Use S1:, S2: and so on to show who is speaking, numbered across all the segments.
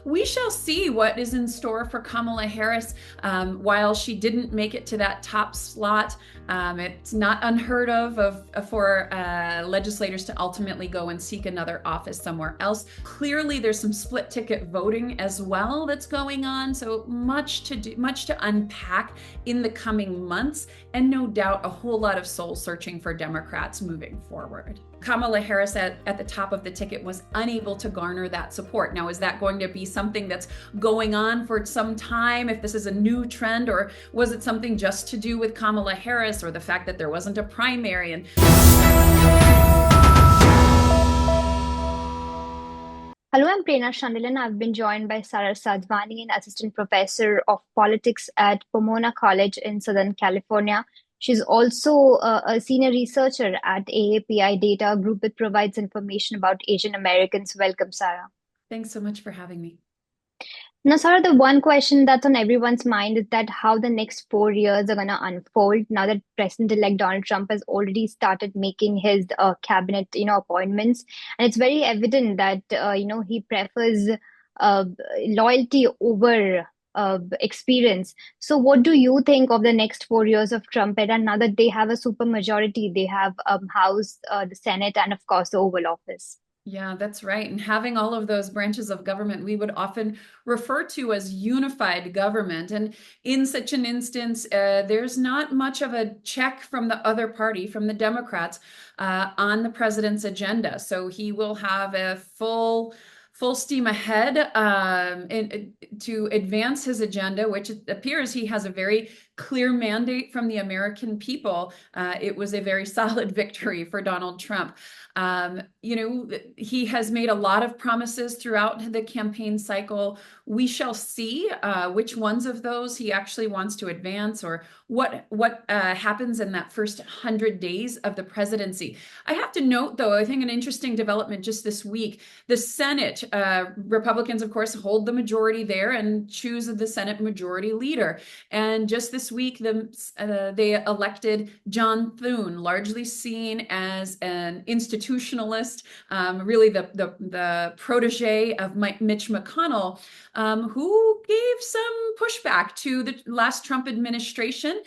S1: we shall see what is in store for Kamala Harris. While she didn't make it to that top slot, it's not unheard of for legislators to ultimately go and seek another office somewhere else. Clearly, there's some split ticket voting as well that's going on. So much to do, much to unpack in the coming months, and no doubt a whole lot of soul searching for Democrats moving forward. Kamala Harris at the top of the ticket was unable to garner that support. Now, is that going to be something that's going on for some time, if this is a new trend, or was it something just to do with Kamala Harris or the fact that there wasn't a primary? And
S2: Hello, I'm Prerna and I've been joined by Sara Sadhwani, an assistant professor of politics at Pomona College in Southern California. She's also a senior researcher at AAPI Data Group that provides information about Asian Americans. Welcome, Sara.
S1: thanks so much for having me.
S2: Now, Sara, the one question that's on everyone's mind is that how the next 4 years are going to unfold now that President-elect Donald Trump has already started making his cabinet, appointments, and it's very evident that he prefers uh, loyalty over experience. So, what do you think of the next 4 years of Trump era now that they have a super majority? They have House, the Senate, and of course the Oval Office.
S1: Yeah, that's right. And having all of those branches of government, we would often refer to as unified government. And in such an instance, there's not much of a check from the other party, from the Democrats, on the president's agenda. So he will have a full steam ahead to advance his agenda, which it appears he has a very clear mandate from the American people. It was a very solid victory for Donald Trump. He has made a lot of promises throughout the campaign cycle. We shall see which ones of those he actually wants to advance, or what happens in that first 100 days of the presidency. I have to note, though, I think an interesting development just this week, the Senate, Republicans, of course, hold the majority there and choose the Senate majority leader. And just this week, they elected John Thune, largely seen as an institutionalist, really the protege of Mitch McConnell, who gave some pushback to the last Trump administration.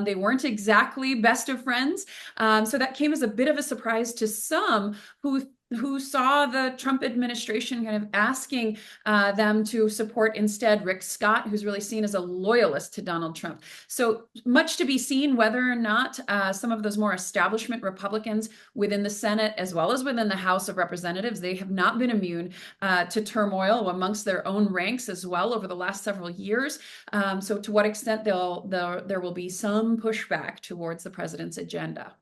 S1: They weren't exactly best of friends. So that came as a bit of a surprise to some who saw the Trump administration kind of asking them to support instead Rick Scott, who's really seen as a loyalist to Donald Trump. So much to be seen whether or not some of those more establishment Republicans within the Senate, as well as within the House of Representatives, they have not been immune to turmoil amongst their own ranks as well over the last several years. So to what extent there will be some pushback towards the president's agenda.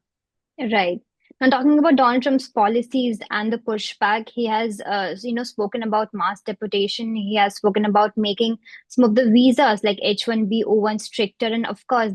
S2: Right. Now, talking about Donald Trump's policies and the pushback, he has, spoken about mass deportation. He has spoken about making some of the visas like H-1B, O-1 stricter, and of course,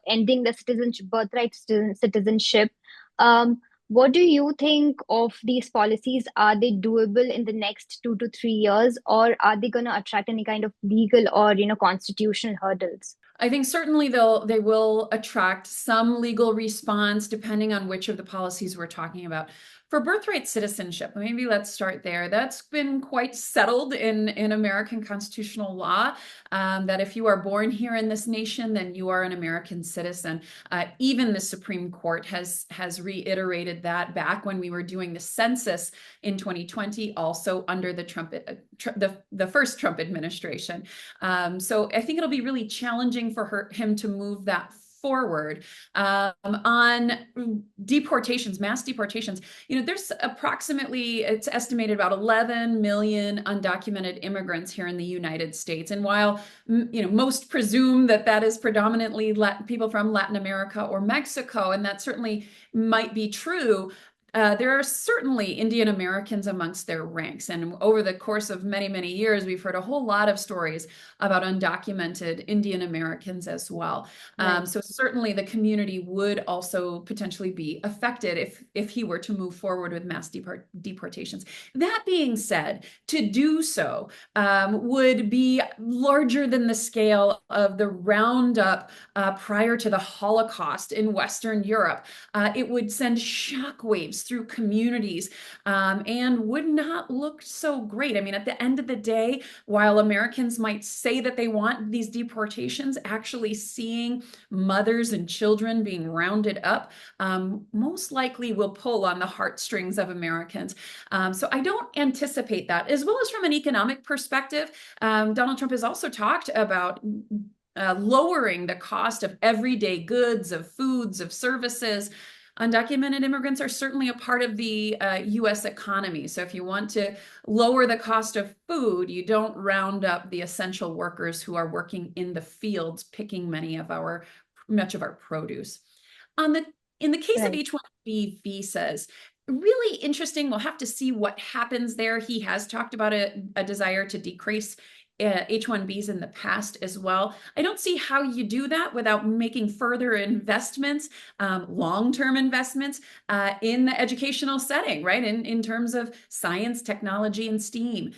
S2: ending the citizenship, birthright citizenship. What do you think of these policies? Are they doable in the next 2 to 3 years, or are they going to attract any kind of legal or, constitutional hurdles?
S1: I think certainly they will attract some legal response depending on which of the policies we're talking about. For birthright citizenship, maybe let's start there. That's been quite settled in American constitutional law, that if you are born here in this nation, then you are an American citizen. Even the Supreme Court has reiterated that back when we were doing the census in 2020, also under the the first Trump administration. So I think it'll be really challenging for him to move that forward. On deportations, mass deportations, there's approximately, it's estimated about 11 million undocumented immigrants here in the United States. And while, most presume that is predominantly people from Latin America or Mexico, and that certainly might be true, there are certainly Indian Americans amongst their ranks. And over the course of many, many years, we've heard a whole lot of stories about undocumented Indian Americans as well.
S2: Right.
S1: So certainly the community would also potentially be affected if he were to move forward with mass deportations. That being said, to do so would be larger than the scale of the roundup prior to the Holocaust in Western Europe. It would send shockwaves trace through communities, and would not look so great. I mean, at the end of the day, while Americans might say that they want these deportations, actually seeing mothers and children being rounded up most likely will pull on the heartstrings of Americans. So I don't anticipate that. As well as from an economic perspective, Donald Trump has also talked about lowering the cost of everyday goods, of foods, of services. Undocumented immigrants are certainly a part of the US economy. So if you want to lower the cost of food, you don't round up the essential workers who are working in the fields, picking much of our produce. On the In the case of
S2: Right.
S1: H-1B visas, really interesting. We'll have to see what happens there. He has talked about a desire to decrease H-1Bs in the past as well. I don't see how you do that without making further investments, long-term investments in the educational setting, right? In terms of science, technology, and STEAM.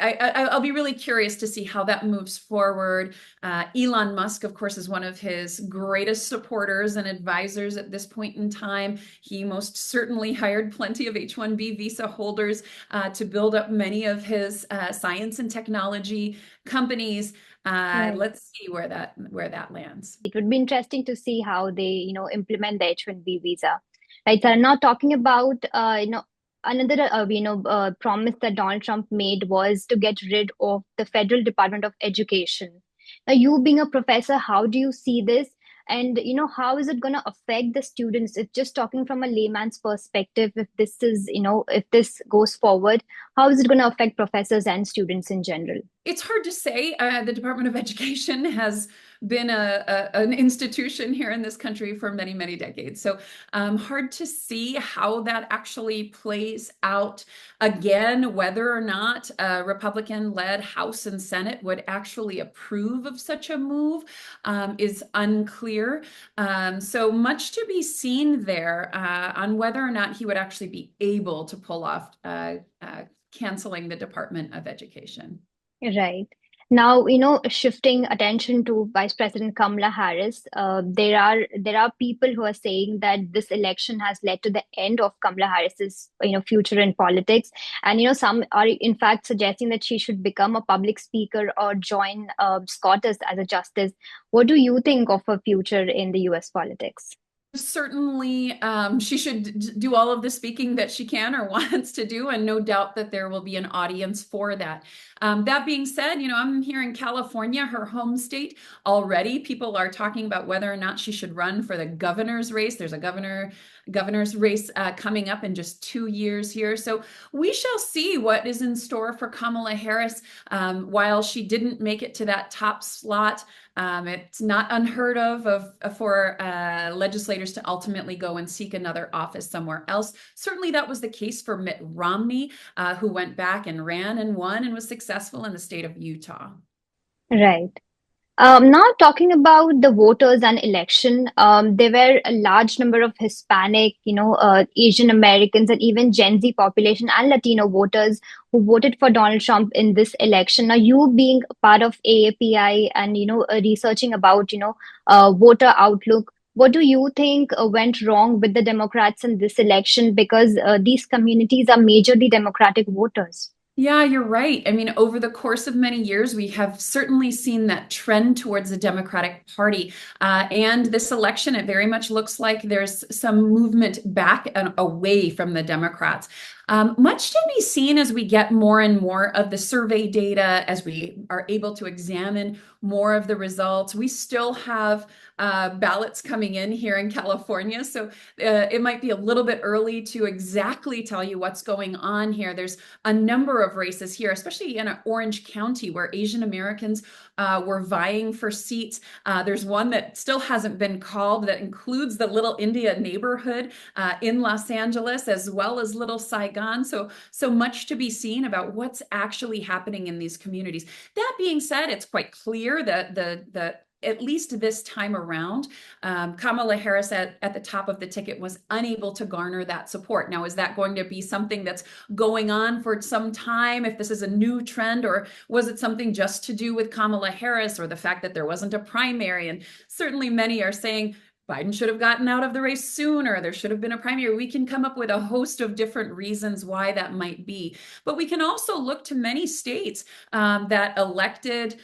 S1: I'll be really curious to see how that moves forward. Elon Musk, of course, is one of his greatest supporters and advisors at this point in time. He most certainly hired plenty of H-1B visa holders to build up many of his science and technology companies.
S2: Right.
S1: Let's see where that lands.
S2: It would be interesting to see how they, implement the H-1B visa. Right. So I'm not talking about, another, promise that Donald Trump made was to get rid of the Federal Department of Education. Now, you being a professor, how do you see this? And, how is it going to affect the students? It's just talking from a layman's perspective. If this is, if this goes forward, how is it going to affect professors and students in general?
S1: It's hard to say. The Department of Education has been an institution here in this country for many, many decades. So hard to see how that actually plays out again, whether or not a Republican-led House and Senate would actually approve of such a move is unclear. So much to be seen there on whether or not he would actually be able to pull off canceling the Department of Education.
S2: Right. Now, shifting attention to Vice President Kamala Harris, there are people who are saying that this election has led to the end of Kamala Harris's future in politics, and some are in fact suggesting that she should become a public speaker or join SCOTUS as a justice. What do you think of her future in the U.S. politics?
S1: Certainly, she should do all of the speaking that she can or wants to do, and no doubt that there will be an audience for that. That being said, I'm here in California, her home state. Already, people are talking about whether or not she should run for the governor's race. There's a governor's race coming up in just 2 years here. So we shall see what is in store for Kamala Harris. While she didn't make it to that top slot, it's not unheard of for legislators to ultimately go and seek another office somewhere else. Certainly that was the case for Mitt Romney, who went back and ran and won and was successful in the state of Utah.
S2: Right. Now talking about the voters and election, there were a large number of Hispanic, Asian Americans, and even Gen Z population and Latino voters who voted for Donald Trump in this election. Now, you being a part of AAPI and researching about voter outlook, what do you think went wrong with the Democrats in this election? Because these communities are majorly Democratic voters.
S1: Yeah, you're right. I mean, over the course of many years, we have certainly seen that trend towards the Democratic Party. And this election, it very much looks like there's some movement back and away from the Democrats. Much to be seen as we get more and more of the survey data, as we are able to examine more of the results. We still have ballots coming in here in California, so it might be a little bit early to exactly tell you what's going on here. There's a number of races here, especially in Orange County, where Asian Americans were vying for seats. There's one that still hasn't been called that includes the Little India neighborhood in Los Angeles, as well as Little Saigon. So much to be seen about what's actually happening in these communities. That being said, it's quite clear that the at least this time around, Kamala Harris at the top of the ticket was unable to garner that support. Now, is that going to be something that's going on for some time, if this is a new trend, or was it something just to do with Kamala Harris or the fact that there wasn't a primary? And certainly many are saying Biden should have gotten out of the race sooner. There should have been a primary. We can come up with a host of different reasons why that might be. But we can also look to many states that elected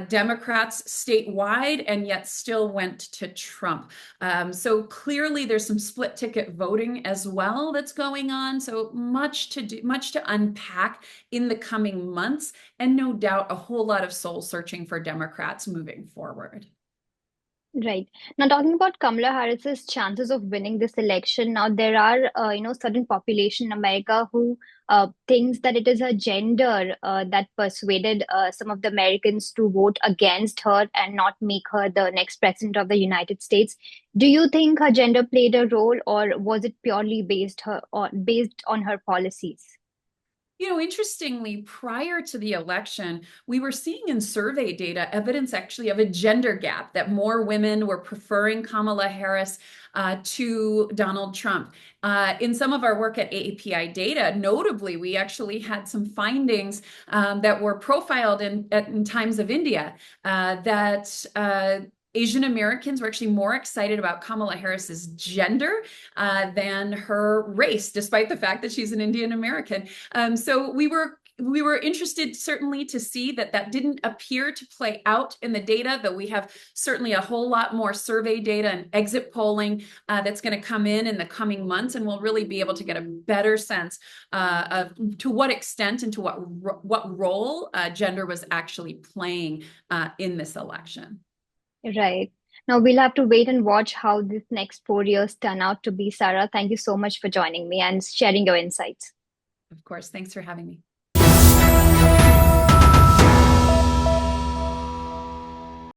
S1: Democrats statewide and yet still went to Trump. So clearly there's some split ticket voting as well that's going on. So much to do, much to unpack in the coming months, and no doubt a whole lot of soul searching for Democrats moving forward.
S2: Right. Now, talking about Kamala Harris's chances of winning this election, now there are, certain population in America who thinks that it is her gender that persuaded some of the Americans to vote against her and not make her the next president of the United States. Do you think her gender played a role, or was it purely based on her policies?
S1: Interestingly, prior to the election, we were seeing in survey data evidence actually of a gender gap, that more women were preferring Kamala Harris to Donald Trump. In some of our work at AAPI Data, notably, we actually had some findings that were profiled in Times of India that Asian Americans were actually more excited about Kamala Harris's gender than her race, despite the fact that she's an Indian American. So we were interested certainly to see that that didn't appear to play out in the data, though we have certainly a whole lot more survey data and exit polling that's going to come in the coming months, and we'll really be able to get a better sense of to what extent and to what role gender was actually playing in this election.
S2: Right. Now we'll have to wait and watch how this next 4 years turn out to be. Sarah, thank you so much for joining me and sharing your insights.
S1: Of course, thanks for having me.